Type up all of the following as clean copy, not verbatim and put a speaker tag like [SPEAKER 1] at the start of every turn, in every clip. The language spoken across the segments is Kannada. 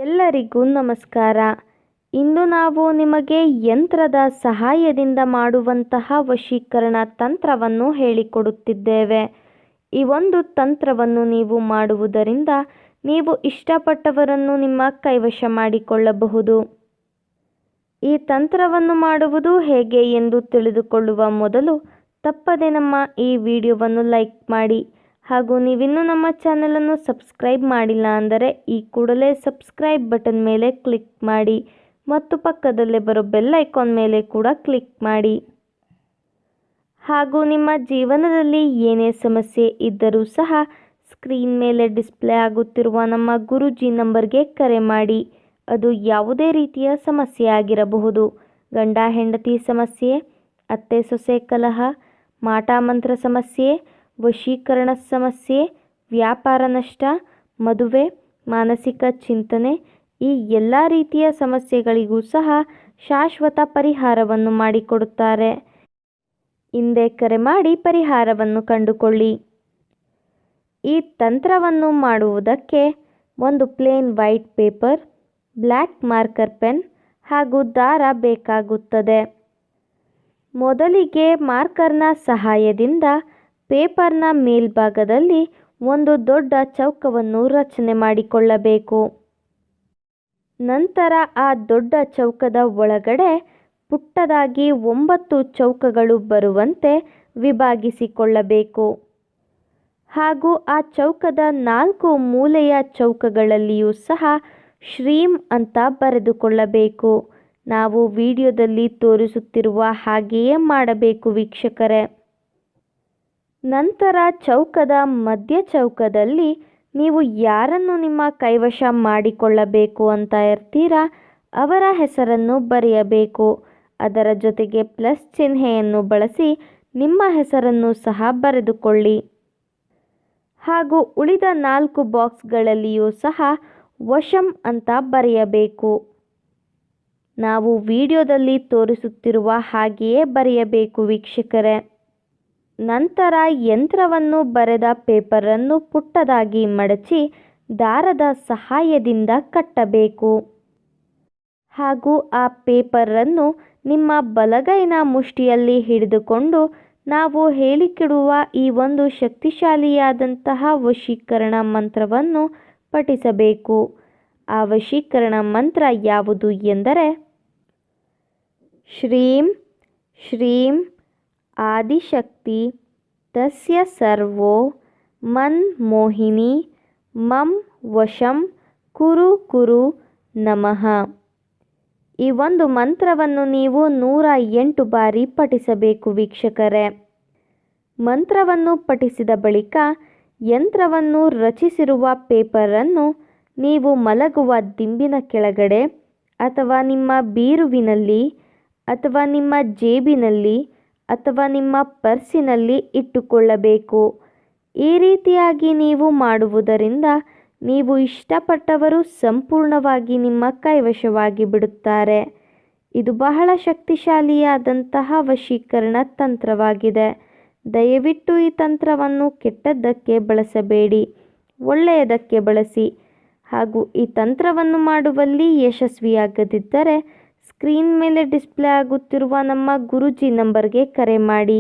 [SPEAKER 1] ಎಲ್ಲರಿಗೂ ನಮಸ್ಕಾರ. ಇಂದು ನಾವು ನಿಮಗೆ ಯಂತ್ರದ ಸಹಾಯದಿಂದ ಮಾಡುವಂತಹ ವಶೀಕರಣ ತಂತ್ರವನ್ನು ಹೇಳಿಕೊಡುತ್ತಿದ್ದೇವೆ. ಈ ಒಂದು ತಂತ್ರವನ್ನು ನೀವು ಮಾಡುವುದರಿಂದ ನೀವು ಇಷ್ಟಪಟ್ಟವರನ್ನು ನಿಮ್ಮ ಕೈವಶ ಮಾಡಿಕೊಳ್ಳಬಹುದು. ಈ ತಂತ್ರವನ್ನು ಮಾಡುವುದು ಹೇಗೆ ಎಂದು ತಿಳಿದುಕೊಳ್ಳುವ ಮೊದಲು ತಪ್ಪದೆ ನಮ್ಮ ಈ ವಿಡಿಯೋವನ್ನು ಲೈಕ್ ಮಾಡಿ ಹಾಗೂ ನೀವಿನ್ನೂ ನಮ್ಮ ಚಾನಲನ್ನು ಸಬ್ಸ್ಕ್ರೈಬ್ ಮಾಡಿಲ್ಲ ಅಂದರೆ ಈ ಕೂಡಲೇ ಸಬ್ಸ್ಕ್ರೈಬ್ ಬಟನ್ ಮೇಲೆ ಕ್ಲಿಕ್ ಮಾಡಿ ಮತ್ತು ಪಕ್ಕದಲ್ಲೇ ಬರೋ ಬೆಲ್ ಐಕಾನ್ ಮೇಲೆ ಕೂಡ ಕ್ಲಿಕ್ ಮಾಡಿ. ಹಾಗೂ ನಿಮ್ಮ ಜೀವನದಲ್ಲಿ ಏನೇ ಸಮಸ್ಯೆ ಇದ್ದರೂ ಸಹ ಸ್ಕ್ರೀನ್ ಮೇಲೆ ಡಿಸ್ಪ್ಲೇ ಆಗುತ್ತಿರುವ ನಮ್ಮ ಗುರೂಜಿ ನಂಬರ್ಗೆ ಕರೆ ಮಾಡಿ. ಅದು ಯಾವುದೇ ರೀತಿಯ ಸಮಸ್ಯೆ ಆಗಿರಬಹುದು. ಗಂಡ ಹೆಂಡತಿ ಸಮಸ್ಯೆ, ಅತ್ತೆ ಸೊಸೆ ಕಲಹ, ಮಾಟ ಮಂತ್ರ ಸಮಸ್ಯೆ, ವಶೀಕರಣ ಸಮಸ್ಯೆ, ವ್ಯಾಪಾರ ನಷ್ಟ, ಮದುವೆ, ಮಾನಸಿಕ ಚಿಂತನೆ, ಈ ಎಲ್ಲ ರೀತಿಯ ಸಮಸ್ಯೆಗಳಿಗೂ ಸಹ ಶಾಶ್ವತ ಪರಿಹಾರವನ್ನು ಮಾಡಿಕೊಡುತ್ತಾರೆ. ಹಿಂದೆ ಕರೆ ಮಾಡಿ ಪರಿಹಾರವನ್ನು ಕಂಡುಕೊಳ್ಳಿ. ಈ ತಂತ್ರವನ್ನು ಮಾಡುವುದಕ್ಕೆ ಒಂದು plane white paper, black marker pen ಹಾಗೂ ದಾರ ಬೇಕಾಗುತ್ತದೆ. ಮೊದಲಿಗೆ ಮಾರ್ಕರ್ನ ಸಹಾಯದಿಂದ ಪೇಪರ್ನ ಮೇಲ್ಭಾಗದಲ್ಲಿ ಒಂದು ದೊಡ್ಡ ಚೌಕವನ್ನು ರಚನೆ ಮಾಡಿಕೊಳ್ಳಬೇಕು. ನಂತರ ಆ ದೊಡ್ಡ ಚೌಕದ ಒಳಗಡೆ ಪುಟ್ಟದಾಗಿ 9 ಚೌಕಗಳು ಬರುವಂತೆ ವಿಭಾಗಿಸಿಕೊಳ್ಳಬೇಕು. ಹಾಗೂ ಆ ಚೌಕದ 4 ಮೂಲೆಯ ಚೌಕಗಳಲ್ಲಿಯೂ ಸಹ ಶ್ರೀಂ ಅಂತ ಬರೆದುಕೊಳ್ಳಬೇಕು. ನಾವು ವಿಡಿಯೋದಲ್ಲಿ ತೋರಿಸುತ್ತಿರುವ ಹಾಗೆಯೇ ಮಾಡಬೇಕು ವೀಕ್ಷಕರೇ. ನಂತರ ಚೌಕದ ಮಧ್ಯ ಚೌಕದಲ್ಲಿ ನೀವು ಯಾರನ್ನು ನಿಮ್ಮ ಕೈವಶ ಮಾಡಿಕೊಳ್ಳಬೇಕು ಅಂತ ಇರ್ತೀರಾ ಅವರ ಹೆಸರನ್ನು ಬರೆಯಬೇಕು. ಅದರ ಜೊತೆಗೆ ಪ್ಲಸ್ ಚಿಹ್ನೆಯನ್ನು ಬಳಸಿ ನಿಮ್ಮ ಹೆಸರನ್ನು ಸಹ ಬರೆದುಕೊಳ್ಳಿ. ಹಾಗೂ ಉಳಿದ 4 ಬಾಕ್ಸ್ಗಳಲ್ಲಿಯೂ ಸಹ ವಶಂ ಅಂತ ಬರೆಯಬೇಕು. ನಾವು ವಿಡಿಯೋದಲ್ಲಿ ತೋರಿಸುತ್ತಿರುವ ಹಾಗೆಯೇ ಬರೆಯಬೇಕು ವೀಕ್ಷಕರೇ. ನಂತರ ಯಂತ್ರವನ್ನು ಬರೆದ ಪೇಪರನ್ನು ಪುಟ್ಟದಾಗಿ ಮಡಚಿ ದಾರದ ಸಹಾಯದಿಂದ ಕಟ್ಟಬೇಕು. ಹಾಗೂ ಆ ಪೇಪರನ್ನು ನಿಮ್ಮ ಬಲಗೈನ ಮುಷ್ಟಿಯಲ್ಲಿ ಹಿಡಿದುಕೊಂಡು ನಾವು ಹೇಳಿಕೊಡುವ ಈ ಒಂದು ಶಕ್ತಿಶಾಲಿಯಾದಂತಹ ವಶೀಕರಣ ಮಂತ್ರವನ್ನು ಪಠಿಸಬೇಕು. ಆ ವಶೀಕರಣ ಮಂತ್ರ ಯಾವುದು ಎಂದರೆ ಶ್ರೀಂ ಶ್ರೀಂ ಆದಿಶಕ್ತಿ ತಸ್ಯ ಸರ್ವೋ ಮನ್ ಮೋಹಿನಿ ಮಂ ವಶಂ ಕುರು ಕುರು ನಮಃ. ಈ ಒಂದು ಮಂತ್ರವನ್ನು ನೀವು 108 ಬಾರಿ ಪಠಿಸಬೇಕು ವೀಕ್ಷಕರೇ. ಮಂತ್ರವನ್ನು ಪಠಿಸಿದ ಬಳಿಕ ಯಂತ್ರವನ್ನು ರಚಿಸಿರುವ ಪೇಪರನ್ನು ನೀವು ಮಲಗುವ ದಿಂಬಿನ ಕೆಳಗಡೆ ಅಥವಾ ನಿಮ್ಮ ಬೀರುವಿನಲ್ಲಿ ಅಥವಾ ನಿಮ್ಮ ಜೇಬಿನಲ್ಲಿ ಅಥವಾ ನಿಮ್ಮ ಪರ್ಸಿನಲ್ಲಿ ಇಟ್ಟುಕೊಳ್ಳಬೇಕು. ಈ ರೀತಿಯಾಗಿ ನೀವು ಮಾಡುವುದರಿಂದ ನೀವು ಇಷ್ಟಪಟ್ಟವರು ಸಂಪೂರ್ಣವಾಗಿ ನಿಮ್ಮ ಕೈವಶವಾಗಿ ಬಿಡುತ್ತಾರೆ. ಇದು ಬಹಳ ಶಕ್ತಿಶಾಲಿಯಾದಂತಹ ವಶೀಕರಣ ತಂತ್ರವಾಗಿದೆ. ದಯವಿಟ್ಟು ಈ ತಂತ್ರವನ್ನು ಕೆಟ್ಟದ್ದಕ್ಕೆ ಬಳಸಬೇಡಿ, ಒಳ್ಳೆಯದಕ್ಕೆ ಬಳಸಿ. ಹಾಗೂ ಈ ತಂತ್ರವನ್ನು ಮಾಡುವಲ್ಲಿ ಯಶಸ್ವಿಯಾಗದಿದ್ದರೆ ಸ್ಕ್ರೀನ್ ಮೇಲೆ ಡಿಸ್ಪ್ಲೇ ಆಗುತ್ತಿರುವ ನಮ್ಮ ಗುರೂಜಿ ನಂಬರ್ಗೆ ಕರೆ ಮಾಡಿ.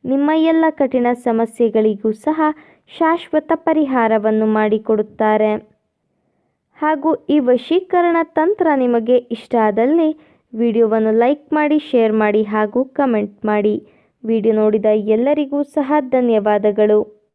[SPEAKER 1] ನಿಮ್ಮ ಎಲ್ಲ ಕಠಿಣ ಸಮಸ್ಯೆಗಳಿಗೂ ಸಹ ಶಾಶ್ವತ ಪರಿಹಾರವನ್ನು ಮಾಡಿಕೊಡುತ್ತಾರೆ. ಹಾಗೂ ಈ ವಶೀಕರಣ ತಂತ್ರ ನಿಮಗೆ ಇಷ್ಟ ಆದಲ್ಲಿ ವಿಡಿಯೋವನ್ನು ಲೈಕ್ ಮಾಡಿ, ಶೇರ್ ಮಾಡಿ ಹಾಗೂ ಕಮೆಂಟ್ ಮಾಡಿ. ವಿಡಿಯೋ ನೋಡಿದ ಎಲ್ಲರಿಗೂ ಸಹ ಧನ್ಯವಾದಗಳು.